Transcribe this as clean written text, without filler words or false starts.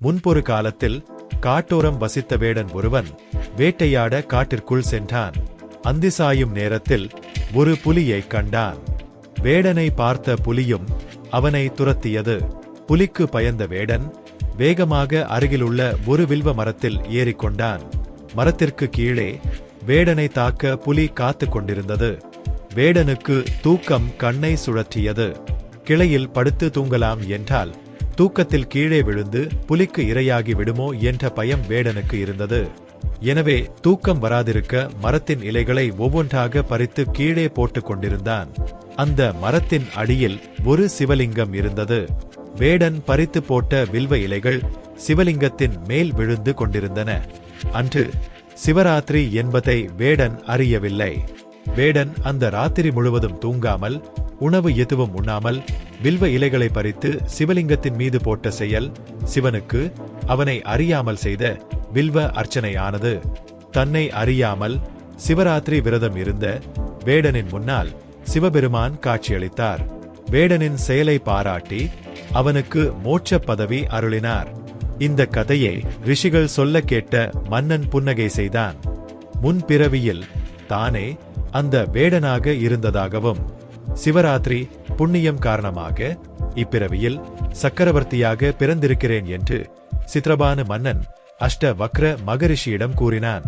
முன்பொரு காலத்தில் காட்டோரம் வசித்த வேடன் ஒருவன் வேட்டையாட காட்டிற்குள் சென்றான். அந்தி சாயும் நேரத்தில் ஒரு புலியைக் கண்டான். வேடனை பார்த்த புலியும் அவனை துரத்தியது. புலிக்கு பயந்த வேடன் வேகமாக அருகிலுள்ள ஒரு வில்வ மரத்தில் ஏறிக்கொண்டான். மரத்திற்கு கீழே வேடனை தாக்க புலி காத்து கொண்டிருந்தது. வேடனுக்கு தூக்கம் கண்ணை சுழற்றியது. கிளையில் படுத்து தூங்கலாம் என்றால் தூக்கத்தில் கீழே விழுந்து புலிக்கு இரையாகி விடுமோ என்ற பயம் வேடனுக்கு இருந்தது. எனவே தூக்கம் வராதிருக்க மரத்தின் இலைகளை ஒவ்வொன்றாக பறித்து கீழே போட்டுக் கொண்டிருந்தான். அந்த மரத்தின் அடியில் ஒரு சிவலிங்கம் இருந்தது. வேடன் பறித்து போட்ட வில்வ இலைகள் சிவலிங்கத்தின் மேல் விழுந்து கொண்டிருந்தன. அன்று சிவராத்திரி என்பதை வேடன் அறியவில்லை. வேடன் அந்த ராத்திரி முழுவதும் தூங்காமல் உணவு எதுவும் உண்ணாமல் வில்வ இலைகளை பறித்து சிவலிங்கத்தின் மீது போட்ட செயல் சிவனுக்கு அவனை அறியாமல் செய்த வில்வ அர்ச்சனையானது. தன்னை அறியாமல் சிவராத்திரி விரதம் இருந்த வேடனின் முன்னால் சிவபெருமான் காட்சியளித்தார். வேடனின் செயலை பாராட்டி அவனுக்கு மோட்ச பதவி அருளினார். இந்த கதையை ரிஷிகள் சொல்ல கேட்ட மன்னன் புன்னகை செய்தான். முன்பிறவியில் தானே அந்த வேடனாக இருந்ததாகவும் சிவராத்திரி புண்ணியம் காரணமாக இப்பிறவியில் சக்கரவர்த்தியாக பிறந்திருக்கிறேன் என்று சித்ரபானு மன்னன் அஷ்ட வக்ர மகரிஷியிடம் கூறினான்.